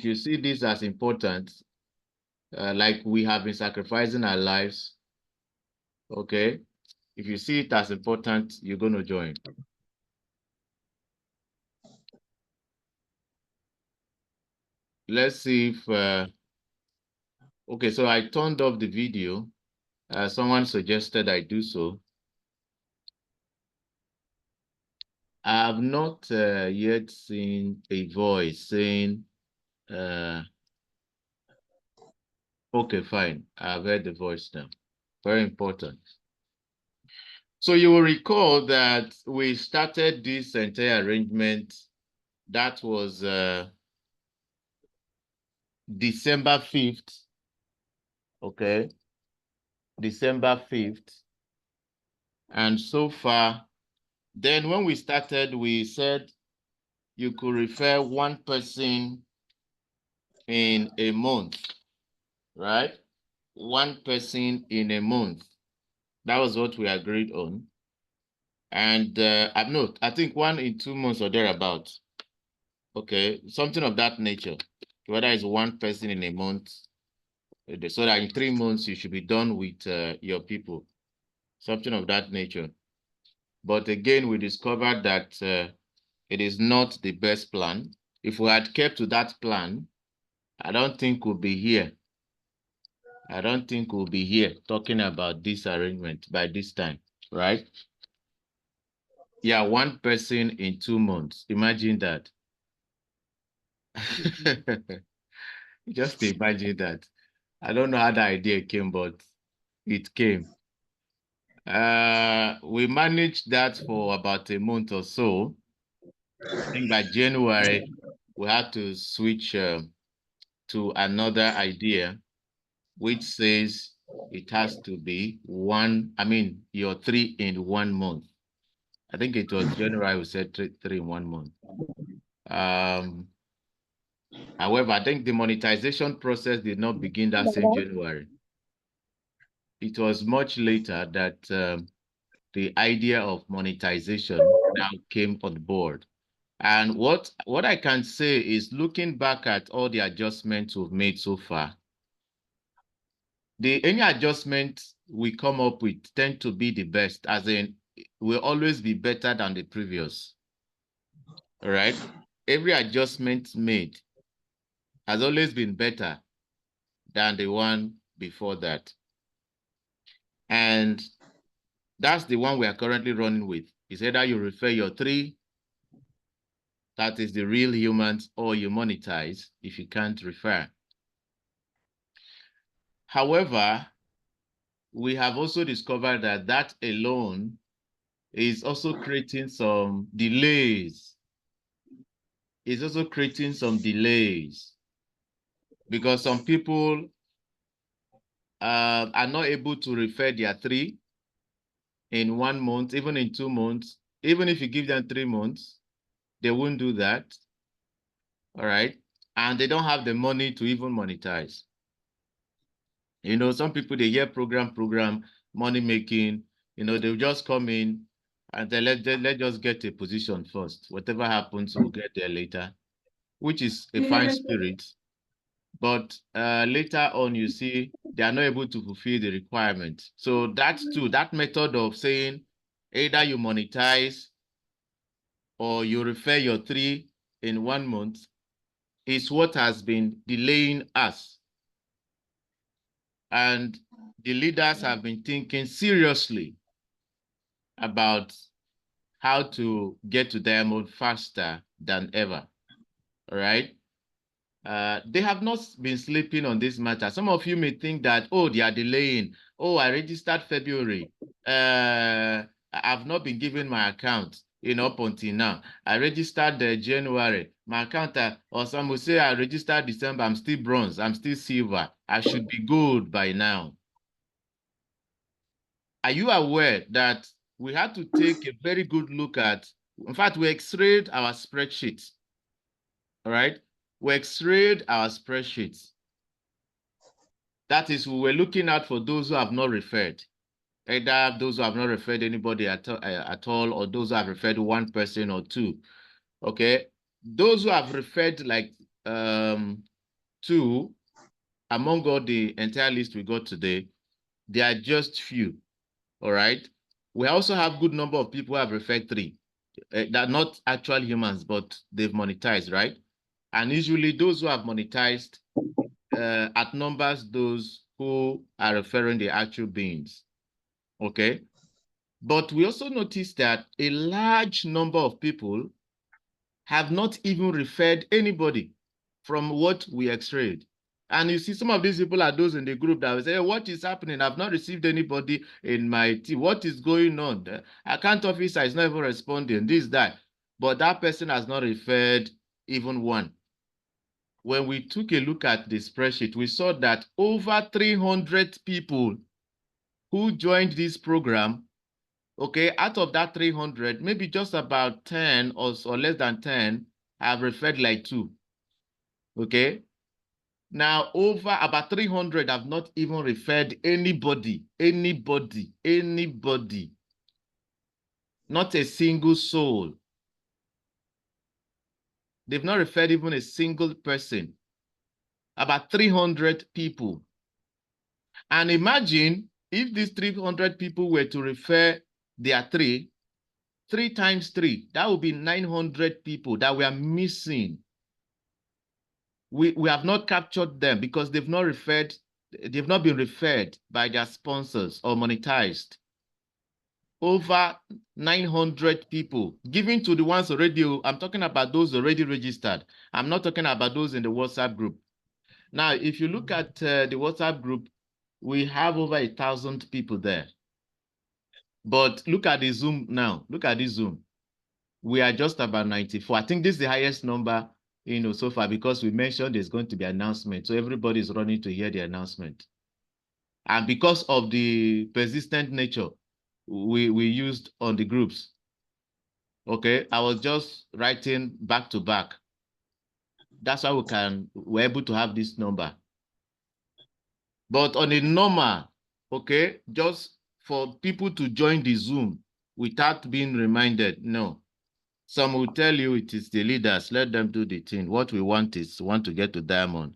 if you see this as important, like we have been sacrificing our lives, okay? If you see it as important, you're going to join. Let's see if, okay, so I turned off the video. Someone suggested I do so. I have not yet seen a voice saying, okay, fine, I've heard the voice now. Very important. So you will recall that we started this entire arrangement. That was December 5th. Okay. December 5th. And so far, then when we started, we said you could refer one person in a month, right? One person in a month. That was what we agreed on. And no, I think 1 in 2 months or thereabouts. Okay, something of that nature. Whether it's one person in a month, so that in 3 months you should be done with your people. Something of that nature. But again, we discovered that it is not the best plan. If we had kept to that plan, I don't think we'll be here. I don't think we'll be here talking about this arrangement by this time, right? Yeah, one person in 2 months. Imagine that. Just imagine that. I don't know how the idea came, but it came. We managed that for about a month or so. I think by January, we had to switch to another idea, which says it has to be your 3 in 1 month. I think it was January, we said three in 1 month. However, I think the monetization process did not begin that same January. It was much later that the idea of monetization now came on board. And what I can say is, looking back at all the adjustments we've made so far, any adjustments we come up with tend to be the best, as in will always be better than the previous. All right. Every adjustment made has always been better than the one before that. And that's the one we are currently running with. It's either you refer your 3, that is the real humans, or you monetize if you can't refer. However, we have also discovered that that alone is also creating some delays. It's also creating some delays because some people are not able to refer their 3 in 1 month, even in 2 months. Even if you give them 3 months, they won't do that. All right. And they don't have the money to even monetize. You know, some people, they hear program, money making, you know, they'll just come in and they let's just get a position first. Whatever happens, we'll get there later, which is a fine spirit. But later on, you see, they are not able to fulfill the requirement. So that's too, that method of saying either you monetize or you refer your 3 in 1 month is what has been delaying us. And the leaders have been thinking seriously about how to get to Diamond faster than ever. All right. They have not been sleeping on this matter. Some of you may think that, oh, they are delaying. Oh, I registered February. I've not been given my account, you know, up until now. I registered January. My account, or some will say I registered December. I'm still bronze. I'm still silver. I should be gold by now. Are you aware that we had to take a very good look at, in fact, we x-rayed our spreadsheets, all right? We x-rayed our spreadsheets. That is, we were looking out for those who have not referred, either those who have not referred anybody at all, or those who have referred 1 person or 2, okay? Those who have referred like 2, among all the entire list we got today, there are just few. All right. We also have good number of people who have referred 3. They're not actual humans, but they've monetized, right? And usually those who have monetized outnumbers those who are referring the actual beings. Okay. But we also noticed that a large number of people have not even referred anybody from what we x-rayed. And you see, some of these people are those in the group that will say, hey, what is happening? I've not received anybody in my team. What is going on? The account officer is not even responding, this, that. But that person has not referred even one. When we took a look at the spreadsheet, we saw that over 300 people who joined this program, okay, out of that 300, maybe just about 10 or less than 10 have referred like 2. Okay. Now, over about 300 have not even referred anybody. Not a single soul. They've not referred even a single person. About 300 people. And imagine if these 300 people were to refer their 3 times 3, that would be 900 people that we are missing. We have not captured them because they've not been referred by their sponsors or monetized. Over 900 people given to the ones already. I'm talking about those already registered. I'm not talking about those in the WhatsApp group. Now, if you look at the WhatsApp group, we have over 1,000 people there. But look at the Zoom now. Look at this Zoom. We are just about 94. I think this is the highest number, so far, because we mentioned there's going to be an announcement. So everybody is running to hear the announcement. And because of the persistent nature we used on the groups, okay, I was just writing back to back. That's why we're able to have this number. But on a normal, okay, just for people to join the Zoom without being reminded, no. Some will tell you it is the leaders, let them do the thing. What we want is to get to diamond.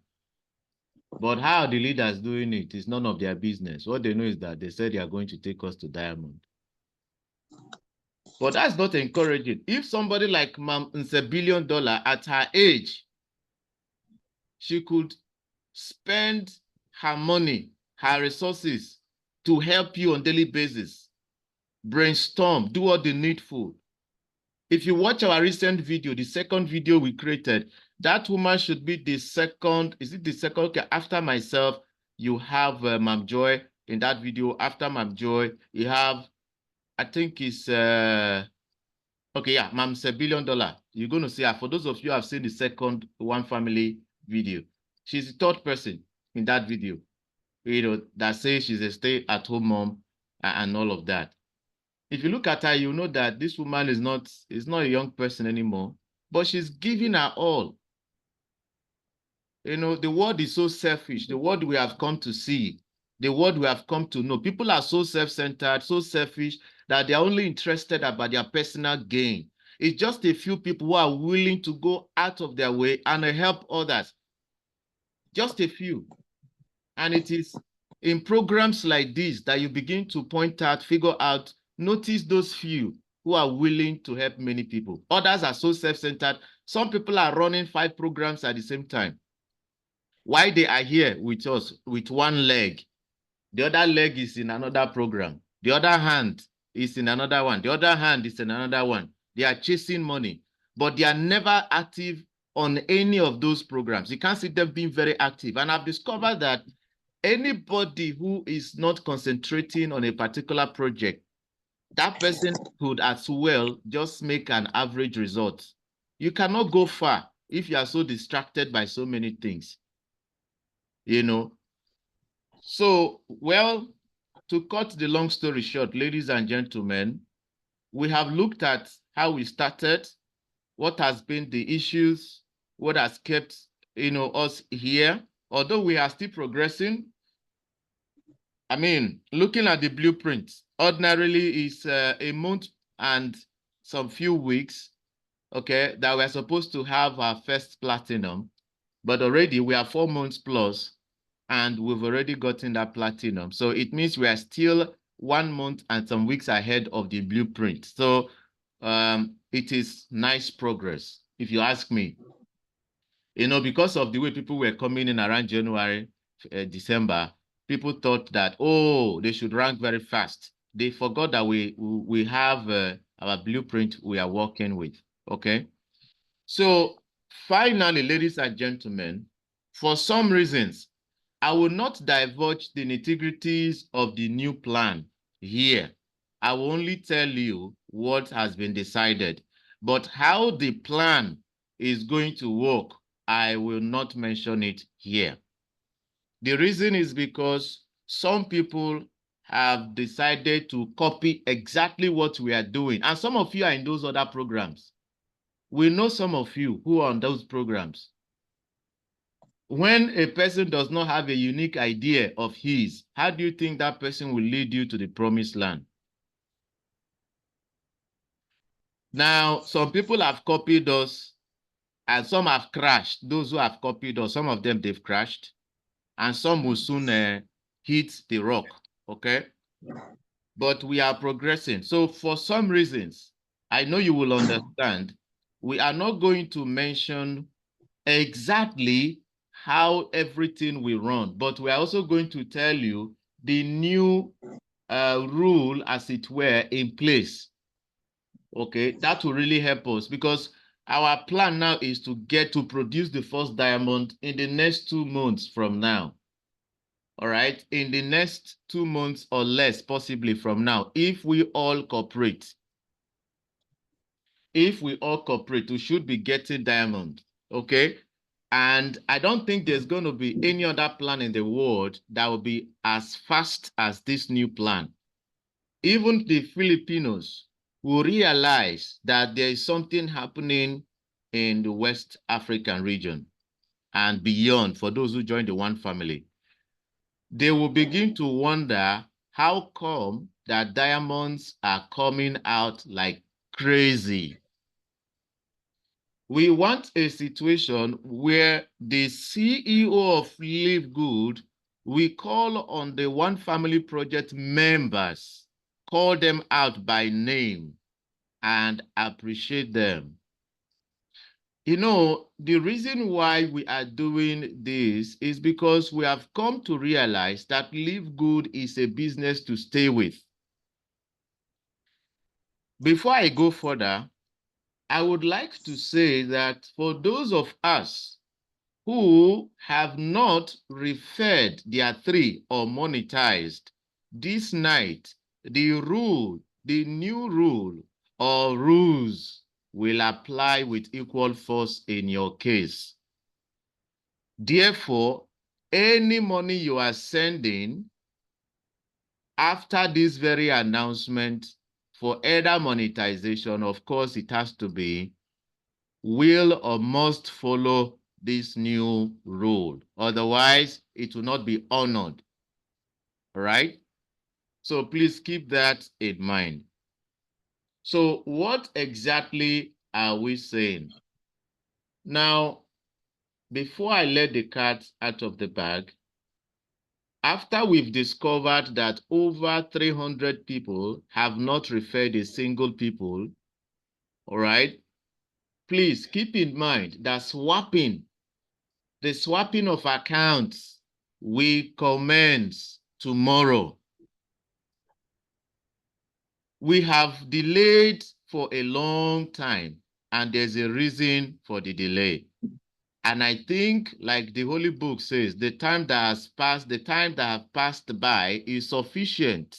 But how the leaders doing it is none of their business. What they know is that they said they are going to take us to diamond. But that's not encouraging. If somebody like Mam $1 billion at her age, she could spend her money, her resources to help you on a daily basis, brainstorm, do all the needful. If you watch our recent video, the second video we created, that woman should be the second. Is it the second? Okay, after myself, you have Mam Joy in that video. After Mam Joy, you have, I think it's, okay, yeah, Mam $1 billion. You're going to see her. For those of you who have seen the second One Family video, she's the third person in that video, that says she's a stay-at-home mom and all of that. If you look at her, you know that this woman is not a young person anymore, but she's giving her all. The world is so selfish. The world we have come to see, the world we have come to know. People are so self-centered, so selfish, that they're only interested about their personal gain. It's just a few people who are willing to go out of their way and help others. Just a few. And it is in programs like this that you begin to point out, figure out, notice those few who are willing to help many people. Others are so self-centered. Some people are running 5 programs at the same time. Why they are here with us with one leg, the other leg is in another program. The other hand is in another one. The other hand is in another one. They are chasing money, but they are never active on any of those programs. You can't see them being very active. And I've discovered that anybody who is not concentrating on a particular project, that person could as well just make an average result. You cannot go far if you are so distracted by so many things. So, well, to cut the long story short, ladies and gentlemen, we have looked at how we started, what has been the issues, what has kept us here. Although we are still progressing, I mean, looking at the blueprint, ordinarily is a month and some few weeks, okay, that we're supposed to have our first platinum. but already we are 4 months plus, and we've already gotten that platinum. So it means we are still 1 month and some weeks ahead of the blueprint. So it is nice progress, if you ask me. You know, because of the way people were coming in around January, December, people thought that, oh, they should rank very fast. They forgot that we have our blueprint we are working with, okay? So finally, ladies and gentlemen, for some reasons, I will not divulge the nitty-gritties of the new plan here. I will only tell you what has been decided. But how the plan is going to work, I will not mention it here. The reason is because some people have decided to copy exactly what we are doing. And some of you are in those other programs. We know some of you who are on those programs. When a person does not have a unique idea of his, how do you think that person will lead you to the promised land? Now, some people have copied us and some have crashed. Those who have copied us, some of them, they've crashed, and some will soon hit the rock, okay? But we are progressing. So for some reasons, I know you will understand, we are not going to mention exactly how everything will run, but we are also going to tell you the new rule, as it were, in place. Okay, that will really help us, because our plan now is to get to produce the first diamond in the next 2 months from now. All right, in the next 2 months or less, possibly from now, if we all cooperate. If we all cooperate, we should be getting diamond, okay? And I don't think there's going to be any other plan in the world that will be as fast as this new plan. Even the Filipinos will realize that there is something happening in the West African region and beyond for those who join the One Family. They will begin to wonder how come that diamonds are coming out like crazy. We want a situation where the CEO of LIveGood, we call on the One Family Project members, call them out by name and appreciate them. You know, the reason why we are doing this is because we have come to realize that LIveGood is a business to stay with. Before I go further, I would like to say that for those of us who have not referred their 3 or monetized, this night, the new rule or rules will apply with equal force in your case. Therefore, any money you are sending after this very announcement for either monetization, of course, it has to be, will or must follow this new rule. Otherwise, it will not be honored. All right? So please keep that in mind. So what exactly are we saying? Now, before I let the cat out of the bag, after we've discovered that over 300 people have not referred a single people, all right, please keep in mind that the swapping of accounts will commence tomorrow. We have delayed for a long time, and there's a reason for the delay. And I think, like the Holy Book says, the time that has passed by is sufficient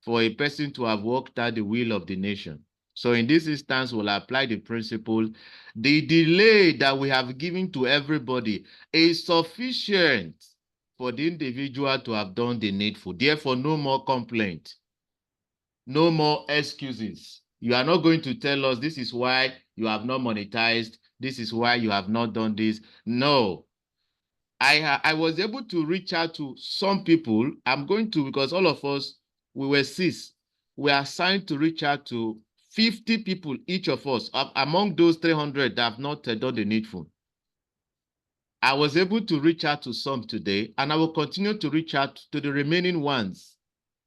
for a person to have worked out the will of the nation. So in this instance, we'll apply the principle, the delay that we have given to everybody is sufficient for the individual to have done the needful. Therefore, no more complaint, no more excuses. You are not going to tell us this is why you have not monetized, this is why you have not done this. No. I was able to reach out to some people. I'm going to, because all of us, we were 6. We are assigned to reach out to 50 people, each of us, among those 300 that have not done the needful. I was able to reach out to some today, and I will continue to reach out to the remaining ones,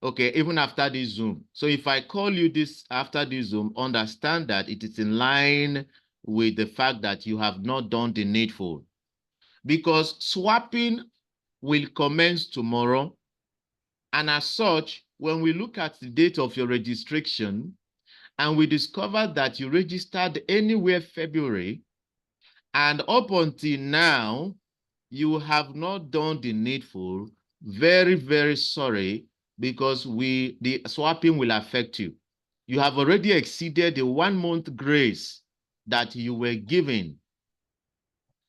okay, even after this Zoom. So if I call you this after this Zoom, understand that it is in line with the fact that you have not done the needful. Because swapping will commence tomorrow. And as such, when we look at the date of your registration, and we discover that you registered anywhere February, and up until now, you have not done the needful, very, very sorry, because the swapping will affect you. You have already exceeded the 1 month grace that you were given.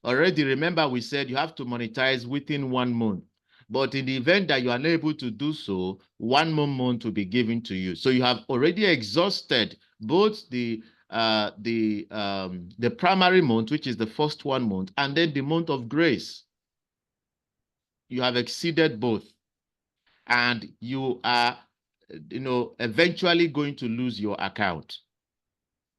Already, remember we said you have to monetize within 1 month. But in the event that you are unable to do so, 1 more month will be given to you. So you have already exhausted both the primary month, which is the first 1 month, and then the month of grace. You have exceeded both, and you are, eventually going to lose your account.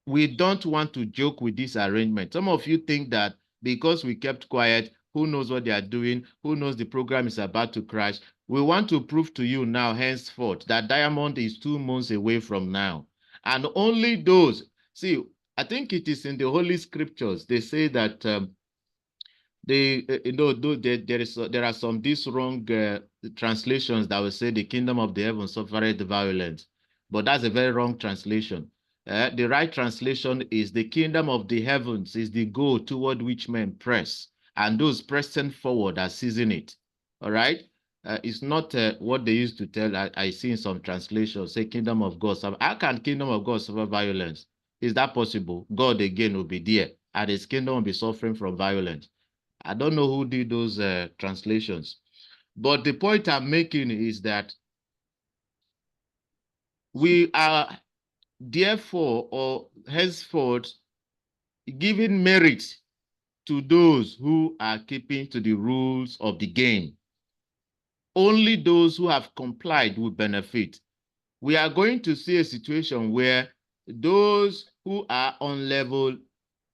We don't want to joke with this arrangement. Some of you think that because we kept quiet, who knows what they are doing, who knows the program is about to crash. We want to prove to you now, henceforth, that Diamond is 2 months away from now. And only those, see, I think it is in the Holy Scriptures, they say that there are some these wrong translations that will say the kingdom of the heavens suffereth violence, but that's a very wrong translation. The right translation is the kingdom of the heavens is the goal toward which men press, and those pressing forward are seizing it. All right. It's not what they used to tell. I see in some translations say kingdom of God. How can kingdom of God suffer violence? Is that possible? God again will be there, and his kingdom will be suffering from violence. I don't know who did those translations. But the point I'm making is that we are therefore or henceforth giving merit to those who are keeping to the rules of the game. Only those who have complied will benefit. We are going to see a situation where those who are on level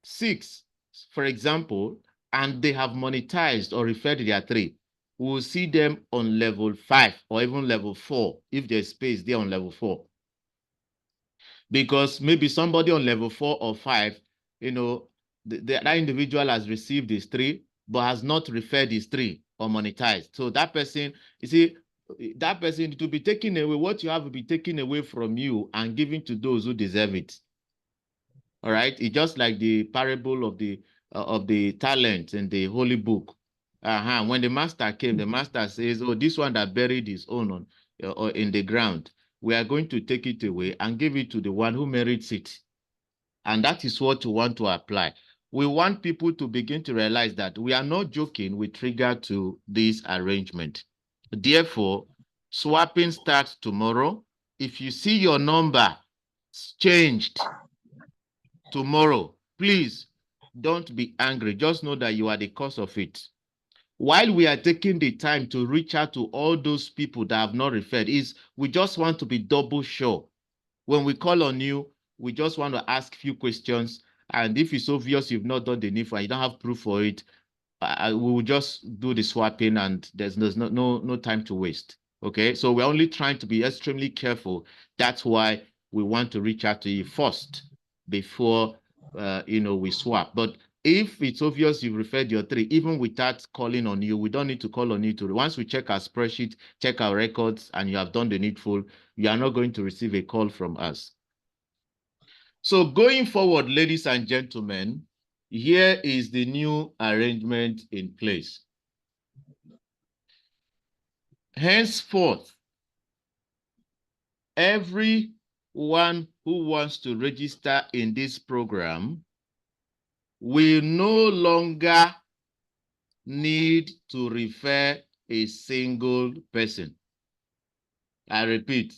6, for example, and they have monetized or referred their 3, we will see them on level 5 or even level 4 if there's space there on level 4. Because maybe somebody on level 4 or 5, that individual has received his 3 but has not referred his 3 or monetized. So that person, you see, that person, to be taken away, what you have will be taken away from you and given to those who deserve it. All right, it's just like the parable of the talent in the holy book. When the master came, the master says, "Oh, this one that buried his own or in the ground, we are going to take it away and give it to the one who merits it." And that is what we want to apply. We want people to begin to realize that we are not joking with regard to this arrangement. Therefore, swapping starts tomorrow. If you see your number changed tomorrow, please don't be angry. Just know that you are the cause of it. While we are taking the time to reach out to all those people that have not referred, we just want to be double sure. When we call on you, we just want to ask a few questions. And if it's obvious you've not done the needful and you don't have proof for it, we will just do the swapping, and there's no time to waste. Okay, so we're only trying to be extremely careful. That's why we want to reach out to you first before we swap. But if it's obvious you've referred your 3, even without calling on you, we don't need to call on you to. Once we check our spreadsheet, check our records, and you have done the needful, you are not going to receive a call from us. So going forward, ladies and gentlemen, here is the new arrangement in place. Henceforth, everyone who wants to register in this program will no longer need to refer a single person. I repeat,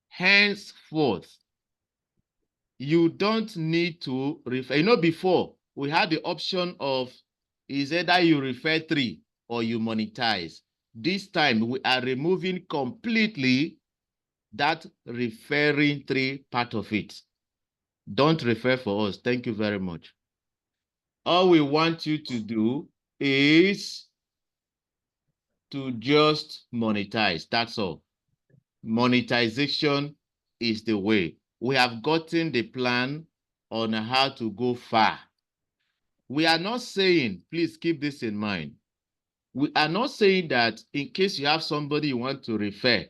henceforth, you don't need to refer. Before we had the option of is either you refer 3 or you monetize. This time we are removing completely that referring 3 part of it. Don't refer for us. Thank you very much. All we want you to do is to just monetize. That's all. Monetization is the way. We have gotten the plan on how to go far. We are not saying, please keep this in mind. We are not saying that in case you have somebody you want to refer,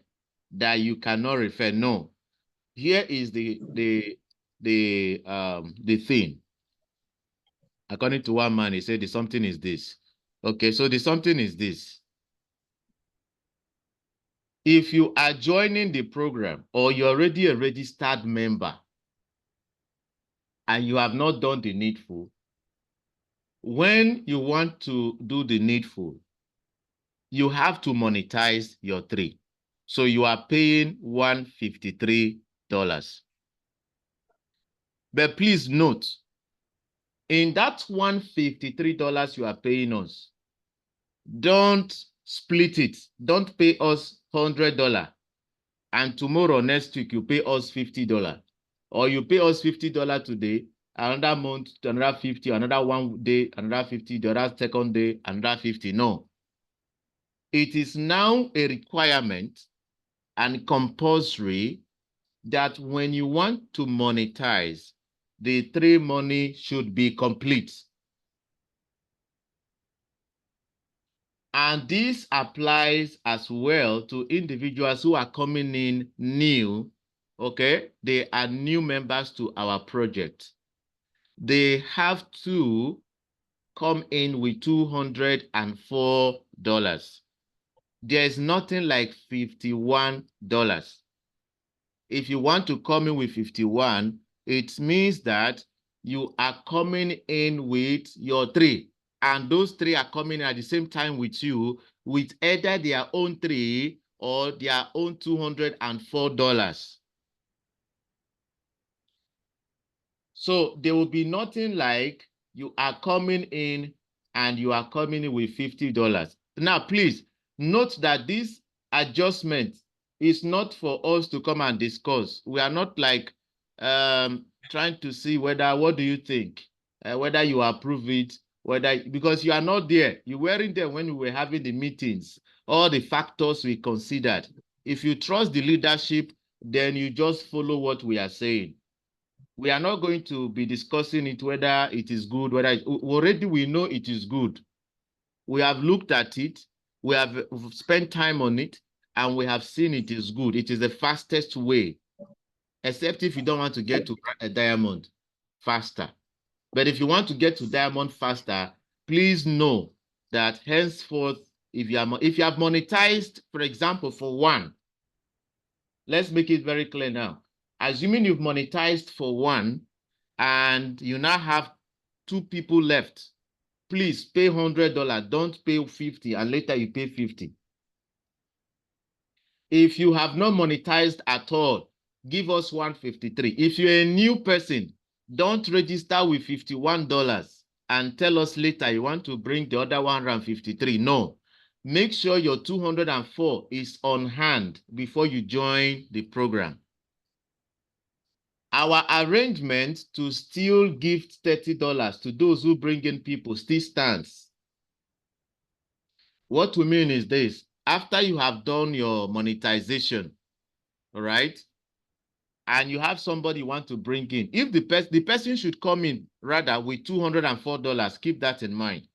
that you cannot refer. No. Here is the thing. According to one man, he said the something is this. Okay, so the something is this. If you are joining the program or you're already a registered member and you have not done the needful, when you want to do the needful, you have to monetize your 3. So you are paying $153. But please note, in that $153 you are paying us, don't split it. Don't pay us $100 and tomorrow, next week, you pay us $50. Or you pay us $50 today, another month, another 50, another one day, another 50, the other second day, another 50. No. It is now a requirement and compulsory that when you want to monetize, the 3 money should be complete. And this applies as well to individuals who are coming in new. Okay, they are new members to our project. They have to come in with $204. There's nothing like $51. If you want to come in with 51, it means that you are coming in with your 3. And those 3 are coming at the same time with you with either their own 3 or their own $204. So there will be nothing like you are coming in and you are coming in with $50. Now, please note that this adjustment is not for us to come and discuss. We are not like trying to see whether, what do you think? Whether you approve it, because you are not there. You weren't there when we were having the meetings, all the factors we considered. If you trust the leadership, then you just follow what we are saying. We are not going to be discussing it, whether it is good, already we know it is good. We have looked at it, we have spent time on it, and we have seen it is good. It is the fastest way, except if you don't want to get to a diamond faster. But if you want to get to diamond faster, please know that henceforth, if you have monetized, for example, for 1, let's make it very clear now. Assuming you've monetized for 1 and you now have 2 people left, please pay $100. Don't pay 50 and later you pay 50. If you have not monetized at all, give us $153. If you're a new person, don't register with $51 and tell us later you want to bring the other $153. No. Make sure your $204 is on hand before you join the program. Our arrangement to still give $30 to those who bring in people still stands. What we mean is this: after you have done your monetization, all right, and you have somebody you want to bring in, if the person should come in rather with $204, keep that in mind.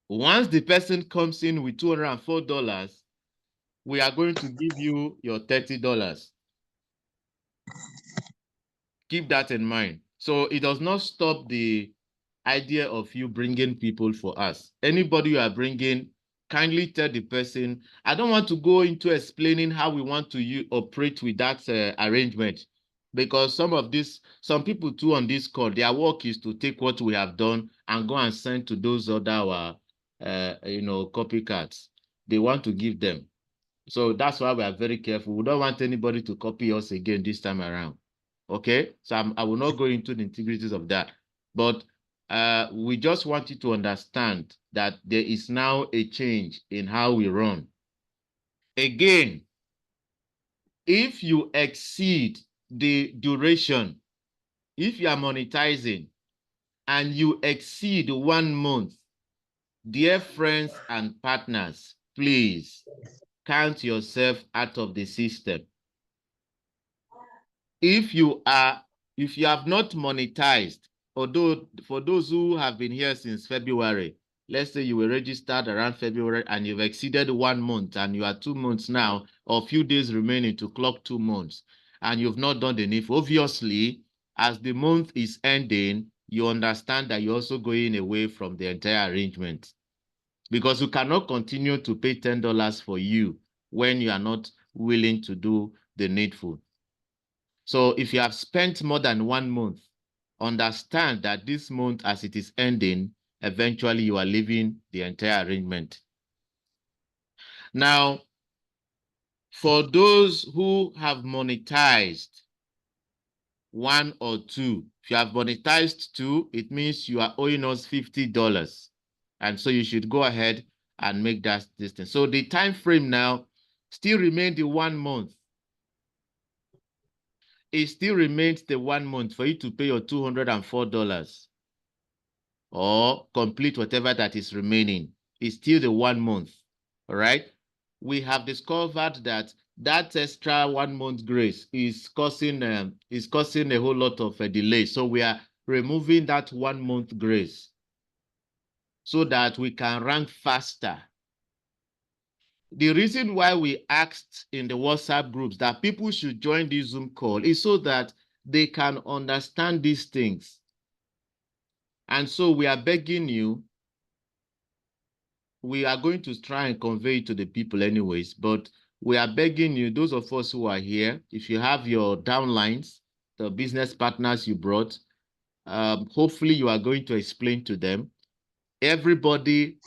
Once the person comes in with $204, we are going to give you your $30. Keep that in mind. So it does not stop the idea of you bringing people for us. Anybody you are bringing, kindly tell the person. I don't want to go into explaining how we want to operate with that arrangement, because some people too on this call, their work is to take what we have done and go and send to those other copycats. They want to give them. So that's why we are very careful. We don't want anybody to copy us again this time around. Okay, so I will not go into the integrities of that, but we just want you to understand that there is now a change in how we run. Again, if you exceed the duration, if you are monetizing and you exceed 1 month, dear friends and partners, please count yourself out of the system. If you have not monetized, although for those who have been here since February, let's say you were registered around February and you've exceeded 1 month and you are 2 months now, or a few days remaining to clock 2 months, and you've not done the NIF, obviously, as the month is ending, you understand that you're also going away from the entire arrangement, because you cannot continue to pay $10 for you when you are not willing to do the needful. So if you have spent more than 1 month, understand that this month, as it is ending, eventually you are leaving the entire arrangement. Now, for those who have monetized 1 or 2, if you have monetized 2, it means you are owing us $50. And so you should go ahead and make that distance. So the time frame now still remains the 1 month. It still remains the 1 month for you to pay your $204 or complete whatever that is remaining. It's still the 1 month. All right. We have discovered that extra 1 month grace is causing a whole lot of delay. So we are removing that 1 month grace so that we can rank faster. The reason why we asked in the WhatsApp groups that people should join this Zoom call is so that they can understand these things. And so we are begging you, we are going to try and convey it to the people anyways, but we are begging you, those of us who are here, if you have your downlines, the business partners you brought, hopefully you are going to explain to them. Everybody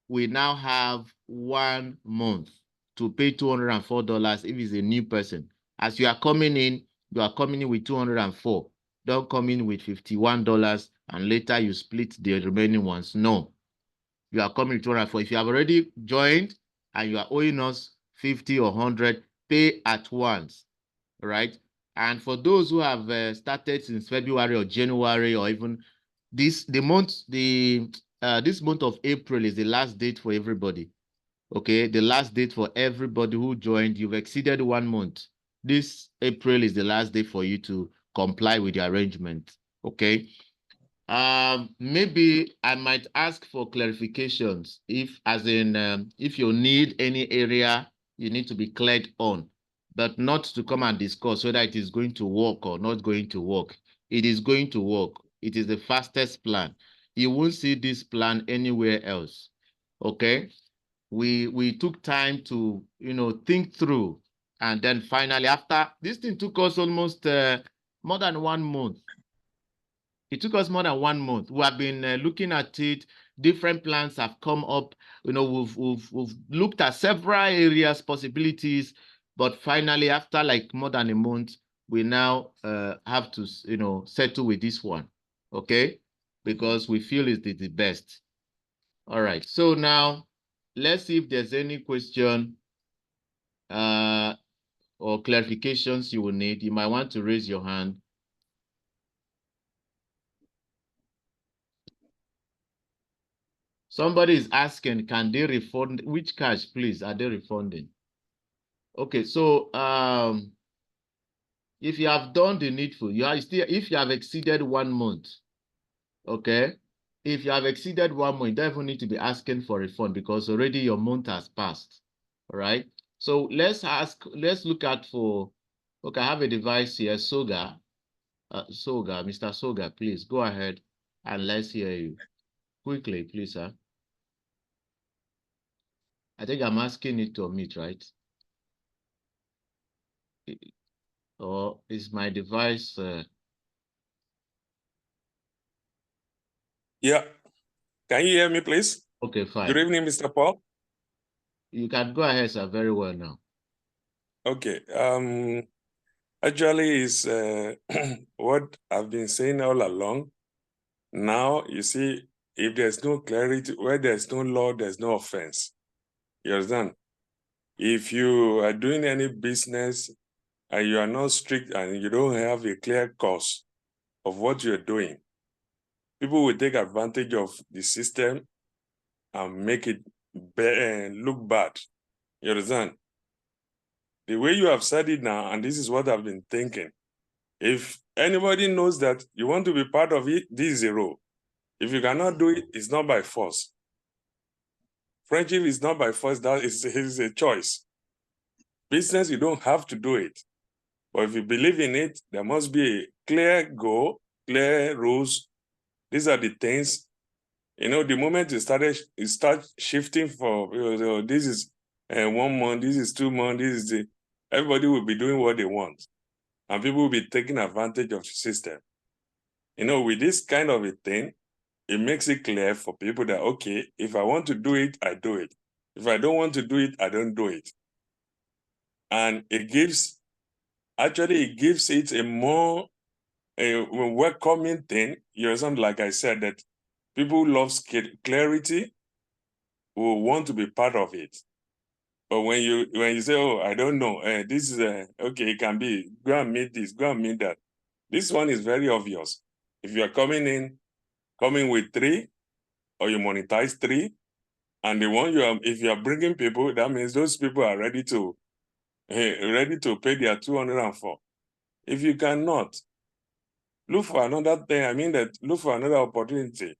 will now have 1 month to pay $204 if it's a new person. As you are coming in, you are coming in with $204. Don't come in with $51 and later you split the remaining ones. No. You are coming with $204. If you have already joined and you are owing us 50 or 100, pay at once, right? And for those who have started since February or January, or even this month of April is the last date for everybody. Okay, the last date for everybody who joined. You've exceeded 1 month. This April is the last day for you to comply with the arrangement. Okay. Maybe I might ask for clarifications if you need any area you need to be cleared on, but not to come and discuss whether it is going to work or not going to work. It is going to work. It is the fastest plan. You won't see this plan anywhere else. Okay. We took time to think through, and then finally, after this thing took us almost more than 1 month. It took us more than 1 month. We have been looking at it. Different plans have come up. We've looked at several areas, possibilities, but finally, after like more than a month, we now have to settle with this one, okay? Because we feel it's the best. All right. So now, let's see if there's any question or clarifications you will need. You might want to raise your hand. Somebody is asking, can they refund? Which cash, please, are they refunding? Okay, so if you have done the needful, if you have exceeded 1 month, okay? If you have exceeded 1 month, you don't even need to be asking for refund because already your month has passed. All right. So let's look at okay, I have a device here, Soga. Mr. Soga, please go ahead and let's hear you. Quickly, please, sir. I think I'm asking it to unmute, right? Or is my device? Yeah. Can you hear me, please? Okay, fine. Good evening, Mr. Paul. You can go ahead, sir. Very well now. Okay. Actually, is what I've been saying all along. Now, you see, if there's no clarity, where there's no law, there's no offense. You understand? If you are doing any business and you are not strict and you don't have a clear course of what you're doing, people will take advantage of the system and make it look bad. You understand? The way you have said it now, and this is what I've been thinking. If anybody knows that you want to be part of it, this is a role. If you cannot do it, it's not by force. Friendship is not by force, that is a choice. Business, you don't have to do it. But if you believe in it, there must be a clear goal, clear rules. These are the things. You know, the moment you start shifting for, this is 1 month, this is 2 months, everybody will be doing what they want. And people will be taking advantage of the system. You know, with this kind of a thing, it makes it clear for people that, okay, if I want to do it, I do it. If I don't want to do it, I don't do it. And it gives it a more welcoming thing. You know, something like I said, that people who love clarity will want to be part of it. But when you say, oh, I don't know, this is okay, it can be, go and meet this, go and meet that. This one is very obvious. If you are coming with 3, or you monetize 3, and if you are bringing people, that means those people are ready to pay their 204. If you cannot, look for another thing. Look for another opportunity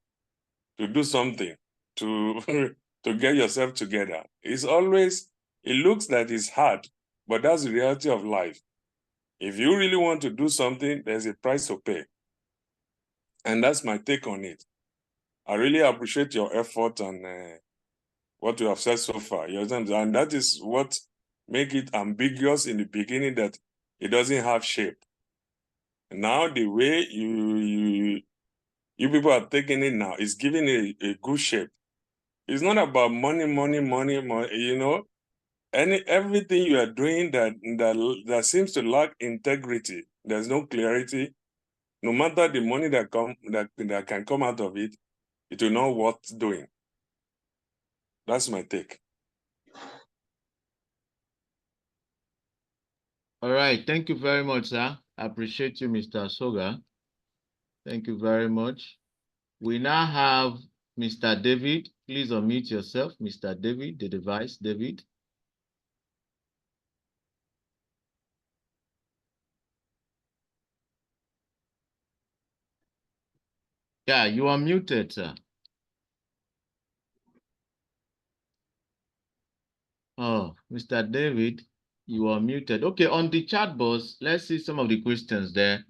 to do something, to to get yourself together. It looks like it's hard, but that's the reality of life. If you really want to do something, there's a price to pay. And that's my take on it. I really appreciate your effort and what you have said so far. You understand? And that is what make it ambiguous in the beginning, that it doesn't have shape. Now the way you people are taking it now is giving it a good shape. It's not about money, you know. Everything you are doing that seems to lack integrity, there's no clarity. No matter the money that can come out of it, it will not worth doing. That's my take. All right. Thank you very much, sir. I appreciate you, Mr. Soga. Thank you very much. We now have Mr. David. Please unmute yourself, Mr. David, the device, David. Yeah, you are muted, sir. Oh, Mr. David, you are muted. Okay, on the chat box, let's see some of the questions there.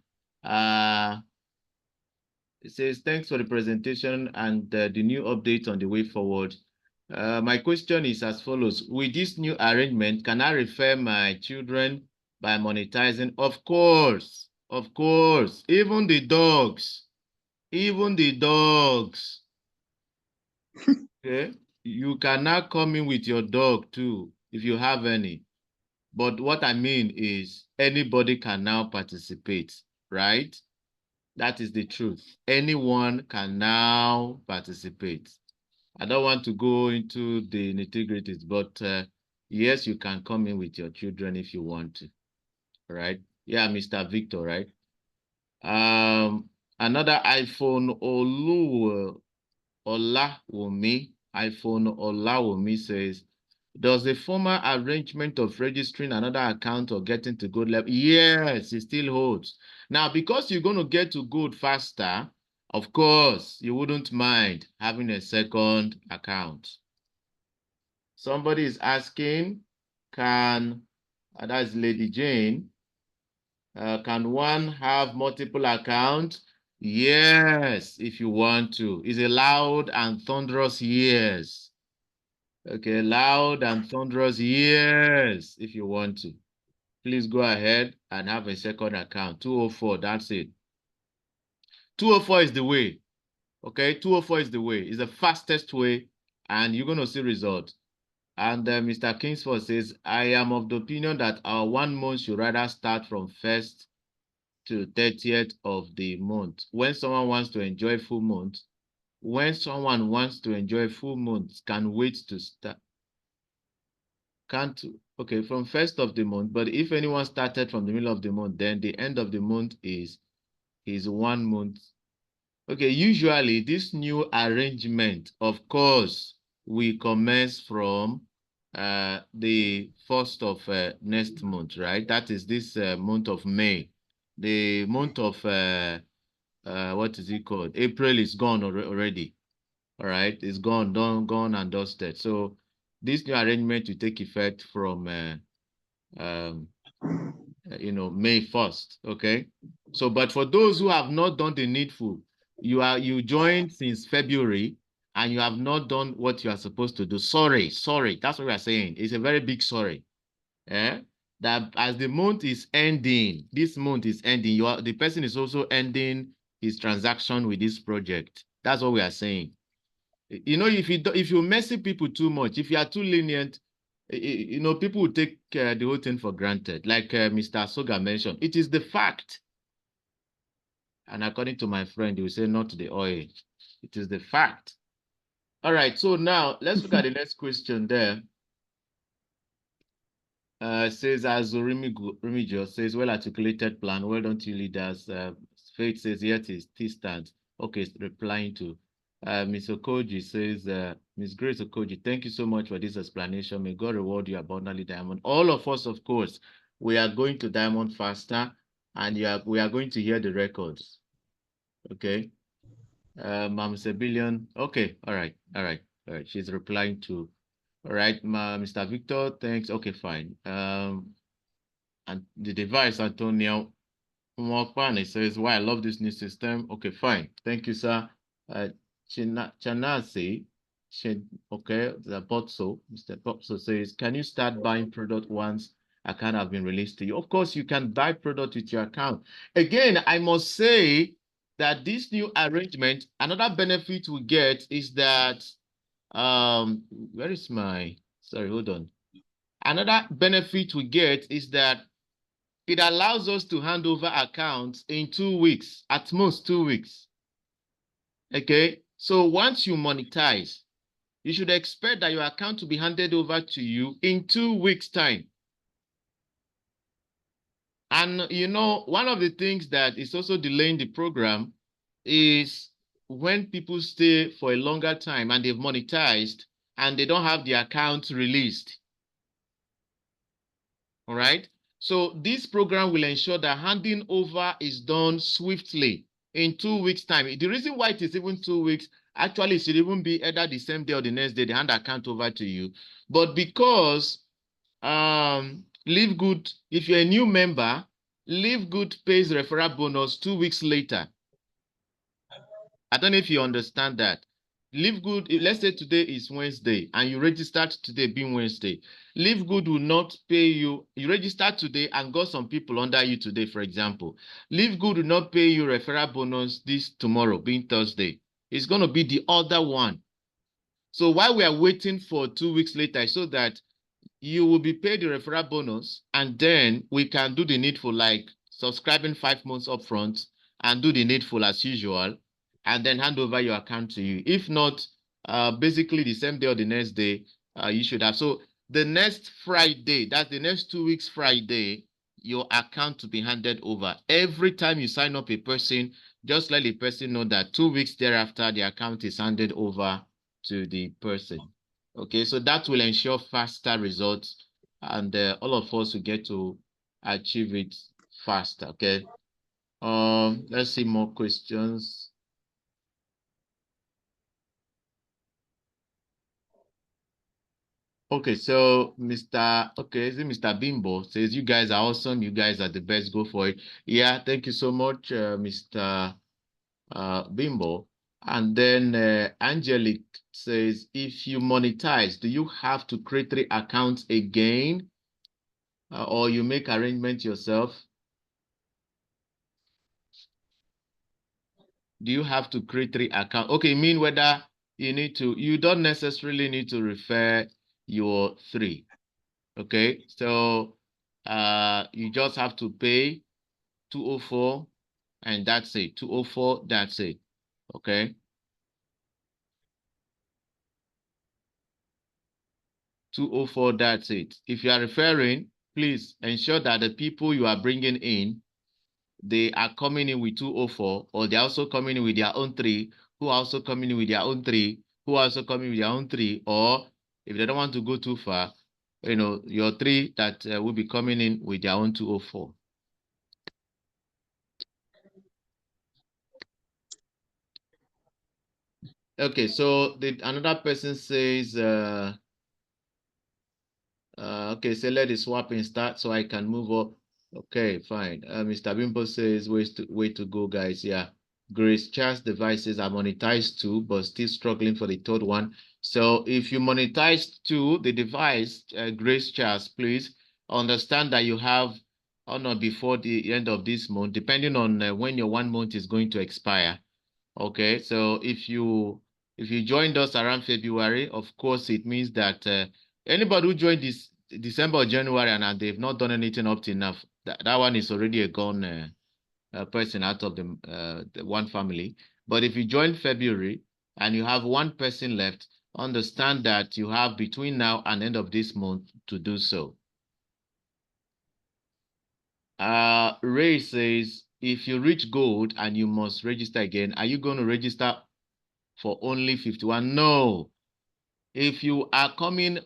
It says, thanks for the presentation and the new update on the way forward. My question is as follows. With this new arrangement, can I refer my children by monetizing? Of course, even the dogs, okay? You cannot come in with your dog too, if you have any. But what I mean is anybody can now participate, right? That is the truth. Anyone can now participate. I don't want to go into the nitty-gritties, but yes, you can come in with your children if you want to, right? Yeah, Mr. Victor, right? Another iPhone Olawumi says, does the former arrangement of registering another account or getting to gold level? Yes, it still holds. Now, because you're going to get to gold faster, of course, you wouldn't mind having a second account. Somebody is asking, that's Lady Jane, can one have multiple accounts? Yes, if you want to. It's a loud and thunderous yes. Okay, loud and thunderous yes, if you want to. Please go ahead and have a second account. 204, that's it. 204 is the way. Okay, 204 is the way. It's the fastest way, and you're going to see results. And Mr. Kingsford says, I am of the opinion that our 1 month should rather start from 1st to 30th of the month. When someone wants to enjoy full month, can wait to start. Okay, from 1st of the month, but if anyone started from the middle of the month, then the end of the month is 1 month. Okay, usually this new arrangement, of course, we commence from the 1st of next month, right? That is this month of May. The month of, what is it called? April is gone already. All right, it's gone, gone and dusted. So this new arrangement will take effect from um, May 1st. Okay. So, but for those who have not done the needful, you joined since February and you have not done what you are supposed to do. Sorry. That's what we are saying. It's a very big sorry. Eh? That as the month is ending, this month is ending, the person is also ending his transaction with this project. That's what we are saying. If you messy people too much, if you are too lenient, people will take the whole thing for granted. Like Mr. Soga mentioned, it is the fact. And according to my friend, he will say not the oil. It is the fact. All right, so now let's look at the next question there. Says as Remigio says, well articulated plan. Well done to you leaders. Faith says, yes, it stands. Okay, replying to Ms. Okoji says, Ms. Grace Okoji, thank you so much for this explanation. May God reward you abundantly, Diamond. All of us, of course, we are going to Diamond faster, and we are going to hear the records. Okay. Ma'am Sebillion. Okay, all right. She's replying to. All right, Mr. Victor, thanks. Okay, fine. And the device, Antonio Mwakwane says, why I love this new system. Okay, fine. Thank you, sir. Chanase, okay, the Potso, Mr. Potso says, can you start buying product once account have been released to you? Of course, you can buy product with your account. Again, I must say that this new arrangement, another benefit we get is that, where is my, sorry, hold on. Another benefit we get is that it allows us to hand over accounts in 2 weeks, at most 2 weeks. Okay, so once you monetize, you should expect that your account will be handed over to you in 2 weeks' time. And one of the things that is also delaying the program is when people stay for a longer time and they've monetized and they don't have the account released. All right. So this program will ensure that handing over is done swiftly in 2 weeks' time. The reason why it is even 2 weeks, actually, it should even be either the same day or the next day, they hand the account over to you. But because LiveGood, if you're a new member, LiveGood pays referral bonus 2 weeks later. I don't know if you understand that. LiveGood, let's say today is Wednesday and you registered today being Wednesday. LiveGood will not pay you. You registered today and got some people under you today, for example. LiveGood will not pay you referral bonus this tomorrow, being Thursday. It's going to be the other one. So while we are waiting for 2 weeks later, so that you will be paid the referral bonus, and then we can do the needful, like subscribing 5 months upfront and do the needful as usual, and then hand over your account to you. If not, basically the same day or the next day, you should have. So the next Friday, that's the next 2 weeks Friday, your account to be handed over. Every time you sign up a person, just let the person know that 2 weeks thereafter, the account is handed over to the person. Okay, so that will ensure faster results, and all of us will get to achieve it faster. Okay. Let's see more questions. Okay, so is it Mr. Bimbo says, you guys are awesome, you guys are the best, go for it. Yeah, thank you so much, Mr. Bimbo. And then Angelique says, if you monetize, do you have to create 3 accounts again, or you make arrangements yourself? Do you have to create 3 accounts? Okay, mean whether you don't necessarily need to refer your 3. Okay, so you just have to pay 204 and that's it. 204, that's it. Okay. 204, that's it. If you are referring, please ensure that the people you are bringing in, they are coming in with 204, or they're also coming in with their own 3, who are also coming in with their own 3, who are also coming with their own 3, or if they don't want to go too far, you know, your 3 that will be coming in with their own 204. Okay, so another person says, okay, so let the swapping start so I can move up. Okay, fine. Mr. Bimbo says, way to go, guys. Yeah. Grace Charles devices are monetized too, but still struggling for the third one. So if you monetize to the device, Grace Charles, please understand that you have, or not before the end of this month, depending on when your 1 month is going to expire. Okay, so if you joined us around February, of course, it means that anybody who joined this December or January and they've not done anything up to enough, that one is already a gone person out of the one family. But if you join February and you have one person left, understand that you have between now and end of this month to do so. Ray says, if you reach gold and you must register again, are you going to register for only 51? No. If you are coming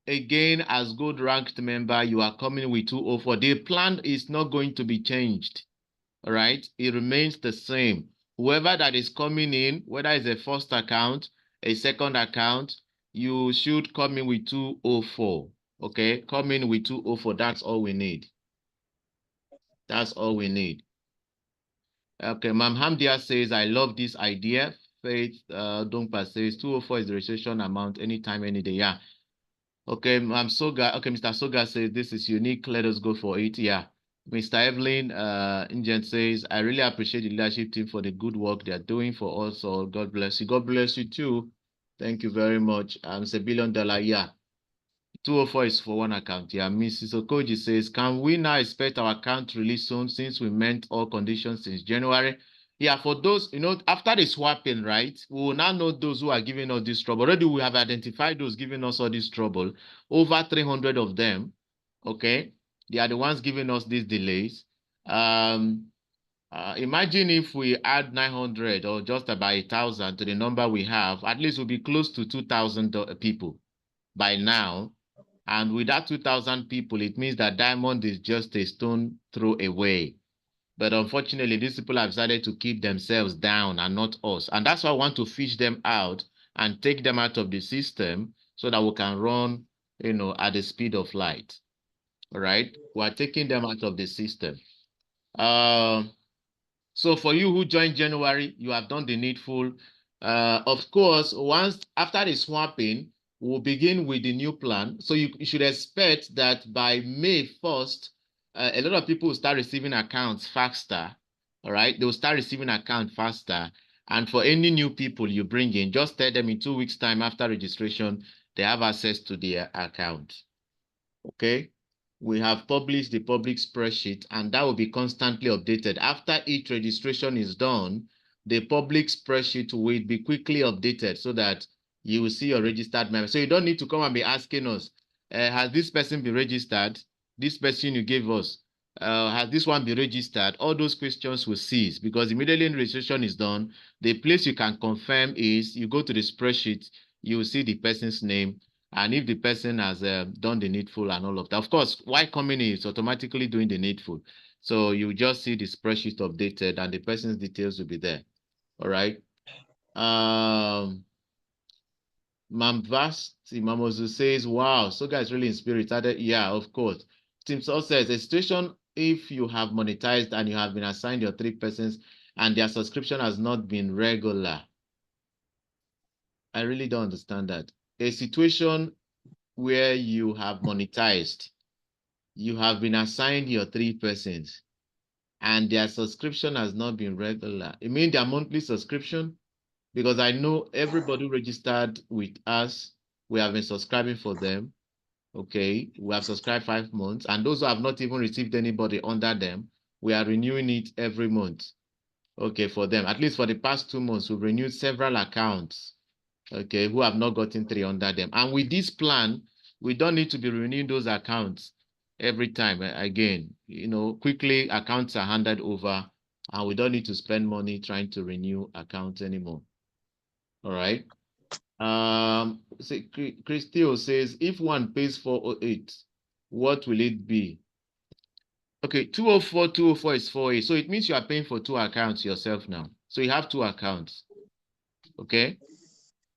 again as gold ranked member, you are coming with 204. The plan is not going to be changed. All right, it remains the same. Whoever that is coming in, whether it's a first account, a second account, you should come in with 204. Okay, come in with 204. That's all we need. That's all we need. Okay, Ma'am Hamdia says, I love this idea. Faith Dongpa says 204 is the registration amount anytime, any day. Yeah. Okay, Ma'am Soga. Okay, Mr. Soga says this is unique. Let us go for it. Yeah. Mr. Evelyn Ingen says, I really appreciate the leadership team for the good work they are doing for us all. God bless you. God bless you too. Thank you very much. It's $1 billion. Yeah. 204 is for one account. Yeah, Mrs. Okoji says, can we now expect our account release soon since we met all conditions since January? Yeah, for those, you know, after the swapping, right, we will now know those who are giving us this trouble. Already we have identified those giving us all this trouble. Over 300 of them, okay? They are the ones giving us these delays. Imagine if we add 900 or just about 1,000 to the number we have, at least we'll be close to 2,000 people by now. And with that 2,000 people, it means that Diamond is just a stone throw away. But unfortunately, these people have decided to keep themselves down and not us. And that's why I want to fish them out and take them out of the system so that we can run, you know, at the speed of light. All right? We're taking them out of the system. So for you who joined January, you have done the needful. Of course, once after the swapping, we'll begin with the new plan. So you should expect that by May 1st, a lot of people will start receiving accounts faster. All right, they will start receiving accounts faster. And for any new people you bring in, just tell them in 2 weeks' time after registration, they have access to their account. Okay. We have published the public spreadsheet, and that will be constantly updated. After each registration is done, the public spreadsheet will be quickly updated so that you will see your registered member. So you don't need to come and be asking us, has this person been registered? This person you gave us, has this one been registered? All those questions will cease because immediately registration is done, the place you can confirm is you go to the spreadsheet, you will see the person's name, and if the person has done the needful and all of that. Of course, while coming in, it's automatically doing the needful. So you just see the spreadsheet updated and the person's details will be there. All right. Mamvasti Mamozu says, wow, Soga is really inspirited. Yeah, of course. Tim Saul says, a situation if you have monetized and you have been assigned your 3 persons and their subscription has not been regular. I really don't understand that. A situation where you have monetized, you have been assigned your 3 persons, and their subscription has not been regular. It means their monthly subscription, because I know everybody registered with us, we have been subscribing for them. Okay, we have subscribed 5 months, and those who have not even received anybody under them, we are renewing it every month. Okay, for them, at least for the past 2 months, we've renewed several accounts, okay, who have not gotten 3 under them. And with this plan, we don't need to be renewing those accounts. every time. Again, quickly accounts are handed over and we don't need to spend money trying to renew accounts anymore. All right. Christio says, if one pays 408, what will it be? Okay, 204 is 48. So it means you are paying for 2 accounts yourself now. So you have 2 accounts. Okay.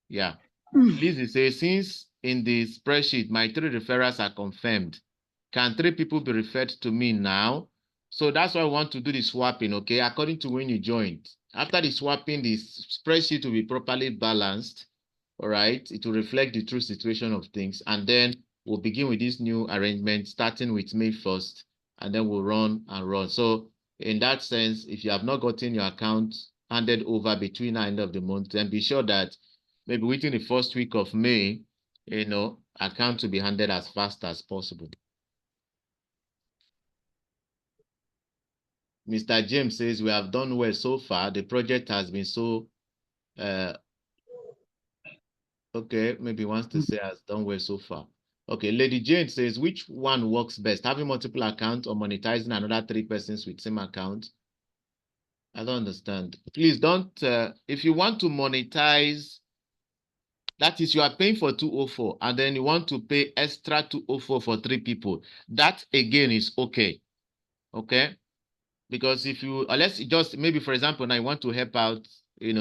Yeah. Lizzie says, since in the spreadsheet, my 3 referrals are confirmed, can 3 people be referred to me now? So that's why I want to do the swapping, okay? According to when you joined. After the swapping, the spreadsheet will be properly balanced, all right? It will reflect the true situation of things. And then we'll begin with this new arrangement, starting with May 1st, and then we'll run and run. So in that sense, if you have not gotten your account handed over between the end of the month, then be sure that maybe within the first week of May, account to be handed as fast as possible. Mr. James says, we have done well so far. The project has been so, okay, maybe wants to say has done well so far. Okay, Lady Jane says, which one works best? Having multiple accounts or monetizing another 3 persons with same account? I don't understand. Please don't, if you want to monetize, that is, you are paying for 204 and then you want to pay extra 204 for 3 people. That again is okay. Okay. Because if you, unless you just, maybe for example, now you want to help out,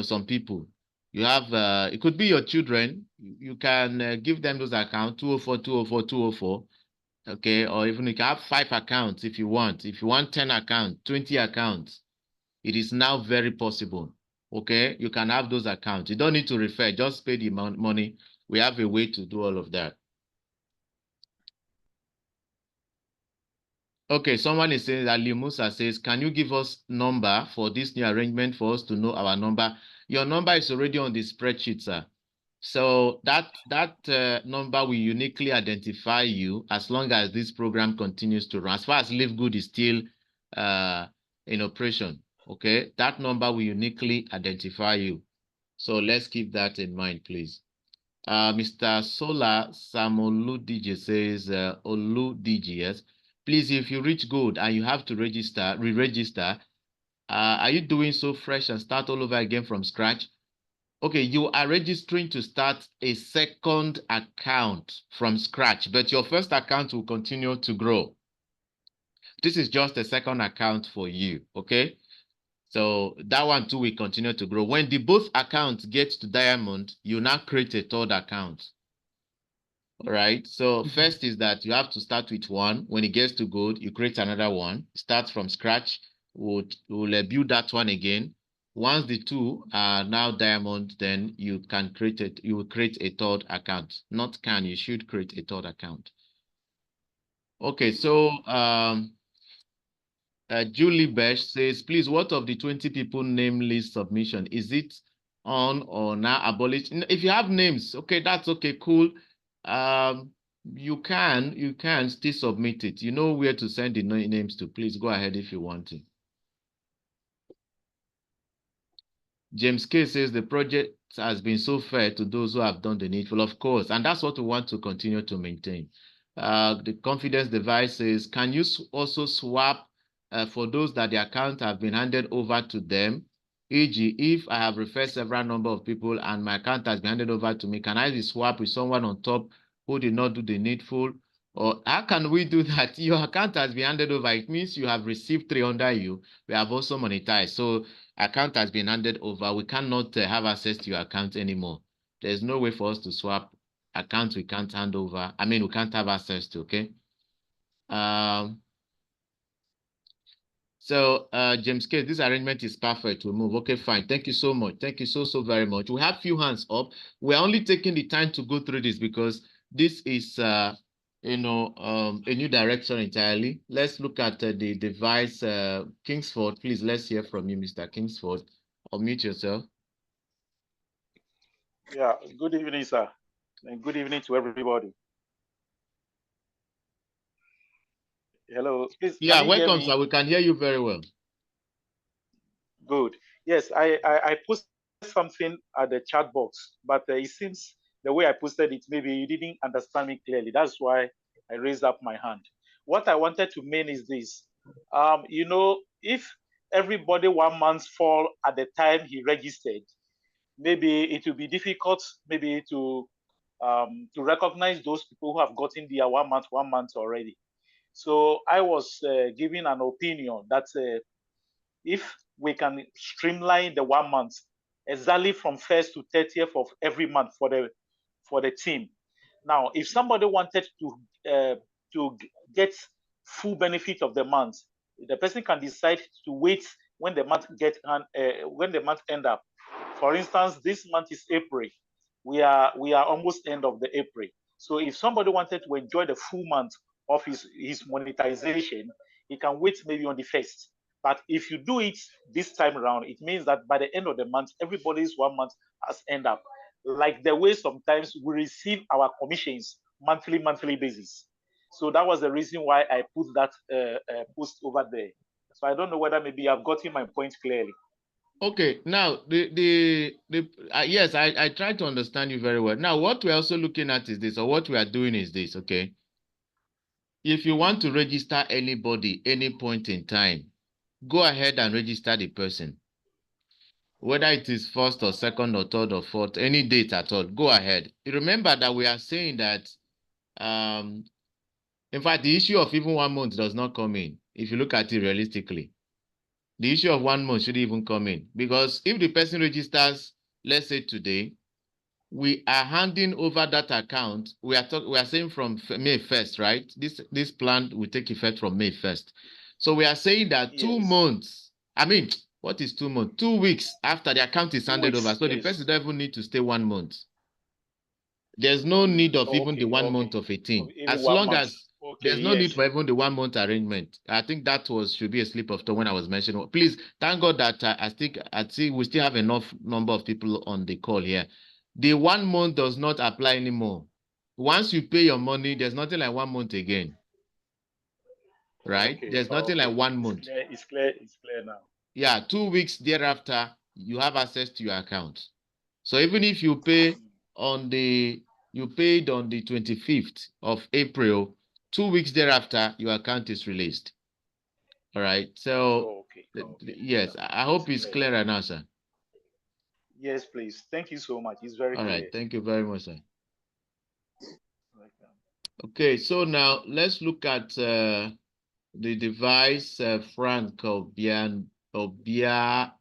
some people. You have, it could be your children. You can give them those accounts, 204, 204, 204. Okay. Or even you can have 5 accounts if you want. If you want 10 accounts, 20 accounts, it is now very possible. Okay. You can have those accounts. You don't need to refer, just pay the money. We have a way to do all of that. Okay, someone is saying that Limusa says, can you give us number for this new arrangement for us to know our number? Your number is already on the spreadsheet, sir. So that number will uniquely identify you as long as this program continues to run. As far as LiveGood is still in operation, okay? That number will uniquely identify you. So let's keep that in mind, please. Mr. Sola Samoludiji says, Oludiji, yes. Please, if you reach gold and you have to register, re-register, are you doing so fresh and start all over again from scratch? Okay, you are registering to start a second account from scratch, but your first account will continue to grow. This is just a second account for you, okay? So that one too will continue to grow. When the both accounts get to diamond, you now create a third account. All right. So first is that you have to start with one. When it gets to gold, you create another one. Start from scratch. We'll build that one again. Once the 2 are now diamond, then you can create it. You will create a third account. Not can, you should create a third account. Okay. So Julie Besh says, please, what of the 20 people name list submission? Is it on or now abolished? If you have names, okay, that's okay, cool. You can still submit it. You know where to send the names to. Please go ahead if you want to. James K says the project has been so fair to those who have done the needful, of course, and that's what we want to continue to maintain. The confidence device says, can you also swap for those that the account have been handed over to them? E.g., if I have referred several number of people and my account has been handed over to me, can I be swap with someone on top who did not do the needful? Or how can we do that? Your account has been handed over. It means you have received 300 you. We have also monetized. So account has been handed over. We cannot have access to your account anymore. There's no way for us to swap accounts we can't hand over. I mean, we can't have access to, okay? So James K, this arrangement is perfect. We'll move. Okay, fine. Thank you so much. Thank you so very much. We have few hands up. We're only taking the time to go through this because this is a new direction entirely. Let's look at the device. Kingsford, please, let's hear from you, Mr. Kingsford. Unmute yourself. Yeah, good evening, sir. And good evening to everybody. Hello, please. Yeah, can you welcome, hear me? sir. We can hear you very well. Good. Yes, I posted something at the chat box, but it seems the way I posted it, maybe you didn't understand me clearly. That's why I raised up my hand. what I wanted to mean is this. You know, if everybody 1 month fall at the time he registered, maybe it will be difficult maybe to recognize those people who have gotten their 1 month already. So I was giving an opinion that if we can streamline the 1 month exactly from 1st to 30th of every month for the team. Now, if somebody wanted to get full benefit of the month, the person can decide to wait when the month end up. For instance, this month is April. We are almost end of the April. So if somebody wanted to enjoy the full month of his monetization, he can wait maybe on the 1st. But if you do it this time around, it means that by the end of the month, everybody's 1 month has end up. Like the way sometimes we receive our commissions monthly basis. So that was the reason why I put that post over there. So I don't know whether maybe I've gotten my point clearly. Okay, now yes, I try to understand you very well. Now, what we're also looking at is this, or what we are doing is this, okay? If you want to register anybody, any point in time, go ahead and register the person. Whether it is 1st or 2nd or 3rd or 4th, any date at all, go ahead. Remember that we are saying that, in fact, the issue of even 1 month does not come in, if you look at it realistically. The issue of 1 month shouldn't even come in, because if the person registers, let's say today, we are handing over that account. We are saying from May 1st, right? This plan will take effect from May 1st. So we are saying that Yes. 2 months, I mean, what is 2 months? 2 weeks after the account is handed over. So the person doesn't even need to stay 1 month. There's no need of even the 1 month of 18. As long as there's no need for even the 1 month arrangement. I think that should be a slip of tongue when I was mentioning. Please, thank God that I see we still have enough number of people on the call here. The 1 month does not apply anymore. Once you pay your money, there's nothing like 1 month again. Right? There's nothing like 1 month. It's clear now. Yeah, 2 weeks thereafter, you have access to your account. So even if you pay you paid on the 25th of April, 2 weeks thereafter, your account is released. All right. So, yes, I hope it's clearer now, sir. Yes, please. Thank you so much. It's very clear. All right. Thank you very much, sir. Okay. So now let's look at the device, Frank Obiajulu,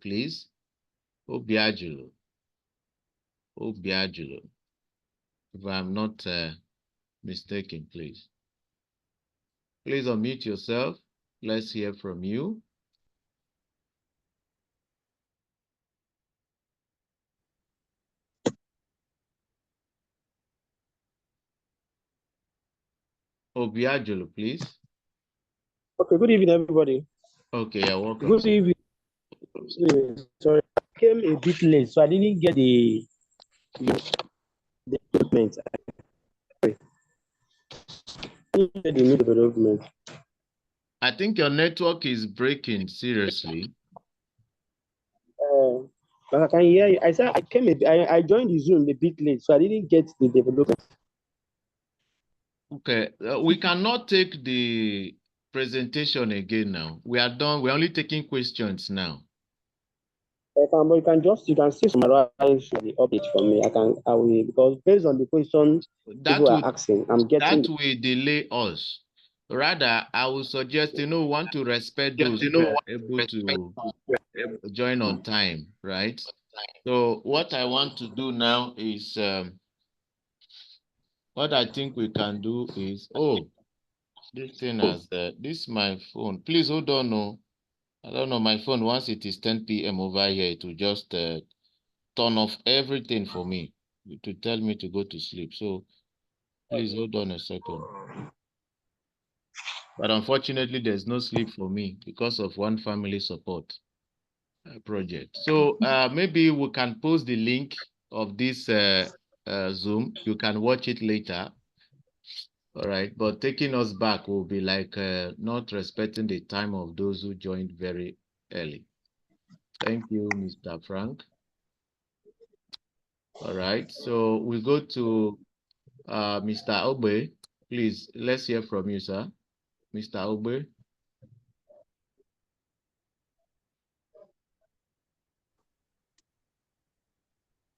please. Obiajulu. If I'm not mistaken, please. Please unmute yourself. Let's hear from you. Obiajulu, please. Okay, good evening, everybody. Okay, you're welcome. Good evening. Sorry, I came a bit late, so I didn't get the development. I think your network is breaking seriously. But I can hear you. I said I joined the Zoom a bit late, so I didn't get the development. Okay, we cannot take the presentation again now. We are done. We're only taking questions now. But you can still summarize the update for me. I will, because based on the questions people are asking, I'm getting that will delay us. Rather, I will suggest, want to respect those who are able to join on time, right? So what I want to do now is, what I think we can do is, this thing has, this is my phone. Please hold on, no. I don't know, my phone, once it is 10 p.m. over here, it will just turn off everything for me to tell me to go to sleep. So please hold on a second. But unfortunately, there's no sleep for me because of one family support project. So maybe we can post the link of this Zoom. You can watch it later. All right. But taking us back will be like not respecting the time of those who joined very early. Thank you, Mr. Frank. All right. So we go to Mr. Obe. Please, let's hear from you, sir. Mr. Ogbe.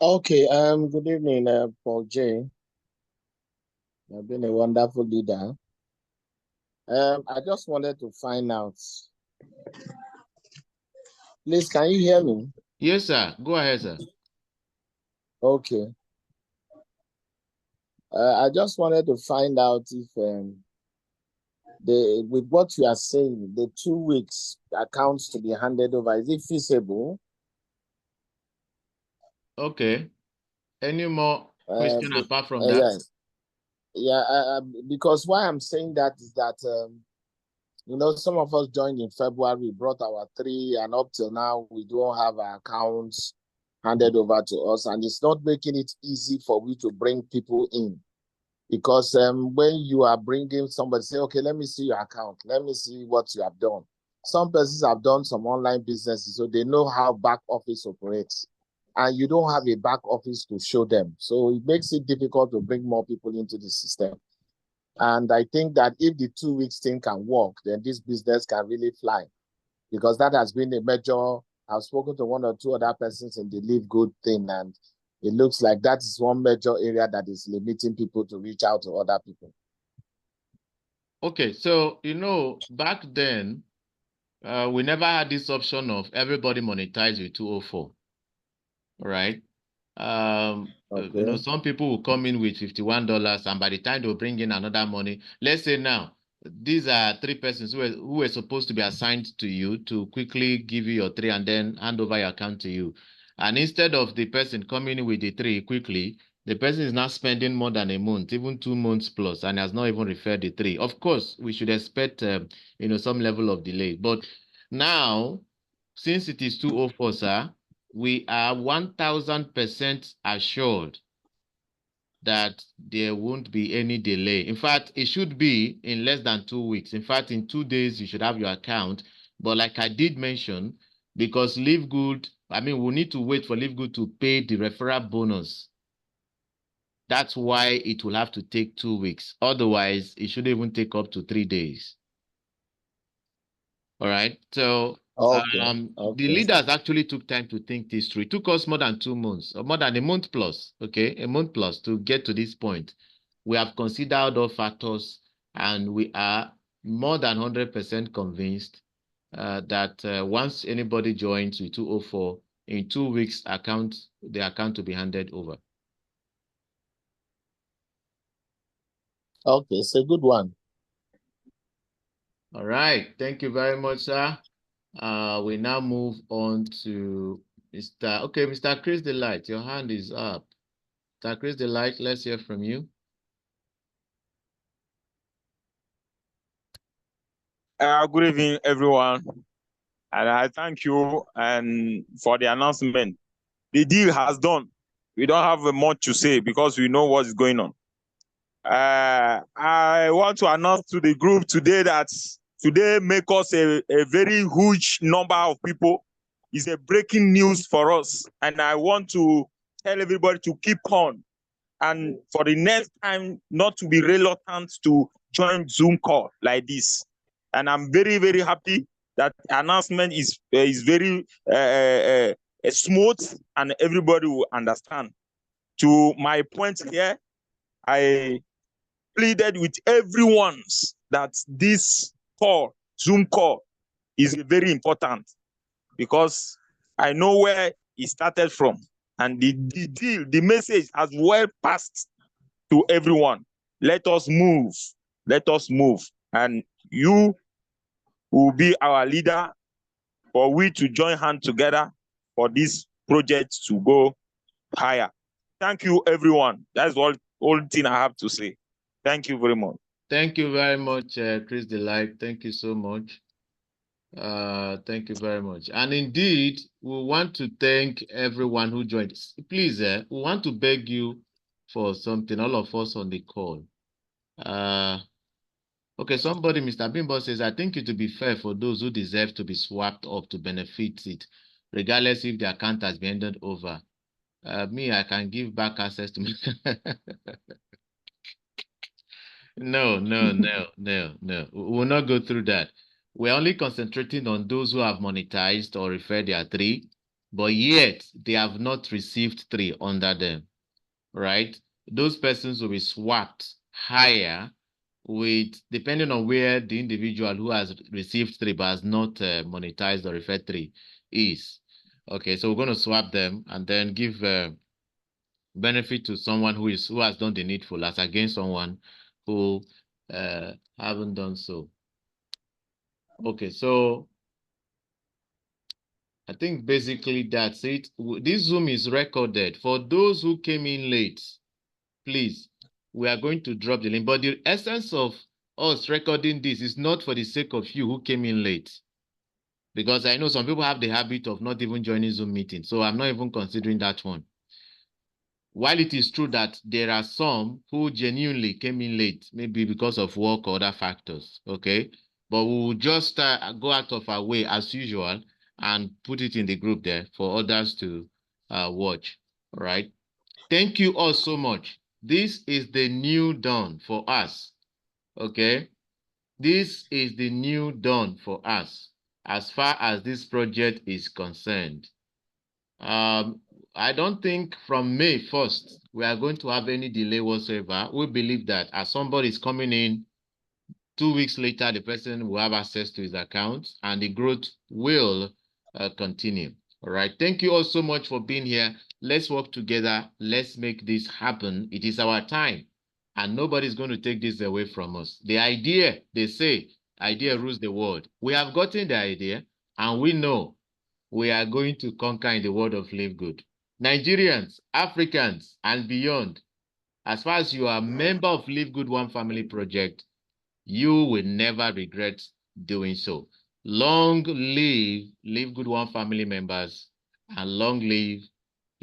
Okay, good evening, Paul J. You've been a wonderful leader. I just wanted to find out. Please, can you hear me? Yes, sir. Go ahead, sir. Okay. I just wanted to find out if with what you are saying, the 2 weeks accounts to be handed over, is it feasible? Okay. Any more question apart from that? Because why I'm saying that is that you know, some of us joined in February, brought our 3, and up till now, we don't have our accounts handed over to us, and it's not making it easy for we to bring people in. Because when you are bringing somebody, say, okay, let me see your account. Let me see what you have done. Some persons have done some online businesses, so they know how back office operates. And you don't have a back office to show them. So it makes it difficult to bring more people into the system. And I think that if the 2 weeks thing can work, then this business can really fly. Because that has been a major, I've spoken to 1 or 2 other persons in the LIveGood thing, and it looks like that is one major area that is limiting people to reach out to other people. Okay, so, you know, back then, we never had this option of everybody monetize with 204. All right. Okay. You know, some people will come in with $51, and by the time they'll bring in another money, let's say now, these are 3 persons who were supposed to be assigned to you to quickly give you your 3 and then hand over your account to you. And instead of the person coming in with the 3 quickly, the person is now spending more than a month, even 2 months plus, and has not even referred the 3. Of course, we should expect, you know, some level of delay. But now, since it is 204, sir, we are 1000% assured that there won't be any delay. In fact, it should be in less than 2 weeks. In fact, in 2 days, you should have your account. But like I did mention, because LIveGood, I mean, we need to wait for LIveGood to pay the referral bonus. That's why it will have to take 2 weeks. Otherwise, it should even take up to 3 days. All right. So the leaders actually took time to think this through. It took us more than 2 months, or more than a month plus, okay, a month plus to get to this point. We have considered all factors, and we are more than 100% convinced that once anybody joins with 204, in 2 weeks, the account will be handed over. Okay, it's a good one. All right. Thank you very much, sir. We now move on to Mr. Chris Delight, your hand is up. Mr. Chris Delight, let's hear from you. Good evening, everyone. And I thank you for the announcement. The deal has done. We don't have much to say because we know what's going on. I want to announce to the group today that today make us a very huge number of people. It's a breaking news for us. And I want to tell everybody to keep on. And for the next time, not to be reluctant to join Zoom call like this. And I'm very, very happy that announcement is very smooth and everybody will understand. To my point here, I pleaded with everyone that this call, Zoom call, is very important because I know where it started from. And the deal, the message has well passed to everyone. Let us move. Let us move. And you will be our leader for we to join hands together for this project to go higher. Thank you, everyone. That's all thing I have to say. Thank you very much. Thank you very much, Chris Delight. Thank you so much. Thank you very much. And indeed, we want to thank everyone who joined. Please, we want to beg you for something, all of us on the call. Okay, somebody, Mr. Bimbo says, I think it would be fair for those who deserve to be swapped up to benefit it, regardless if the account has been handed over. Me, I can give back access to me. No. We will not go through that. We're only concentrating on those who have monetized or referred their 3, but yet they have not received 3 under them, right? Those persons will be swapped higher with, depending on where the individual who has received 3 but has not monetized or referred 3 is. Okay, so we're going to swap them and then give benefit to someone who has done the needful as against someone who haven't done so. Okay, so I think basically that's it. This Zoom is recorded. For those who came in late, please, we are going to drop the link. But the essence of us recording this is not for the sake of you who came in late. Because I know some people have the habit of not even joining Zoom meetings. So I'm not even considering that one. While it is true that there are some who genuinely came in late, maybe because of work or other factors, okay? But we will just go out of our way as usual and put it in the group there for others to watch, all right? Thank you all so much. This is the new dawn for us, okay? This is the new dawn for us as far as this project is concerned. I don't think from May 1st, we are going to have any delay whatsoever. We believe that as somebody is coming in, 2 weeks later, the person will have access to his account and the growth will continue. All right. Thank you all so much for being here. Let's work together. Let's make this happen. It is our time and nobody's going to take this away from us. The idea, they say, idea rules the world. We have gotten the idea and we know we are going to conquer in the world of LiveGood. Nigerians, Africans, and beyond, as far as you are a member of LiveGood One Family Project, you will never regret doing so. Long live LiveGood One Family members, and long live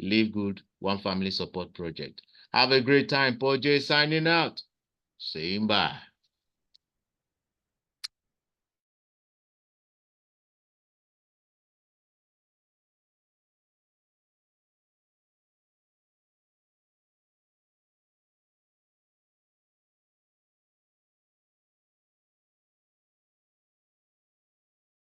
LiveGood One Family Support Project. Have a great time. Paul J signing out. Saying bye.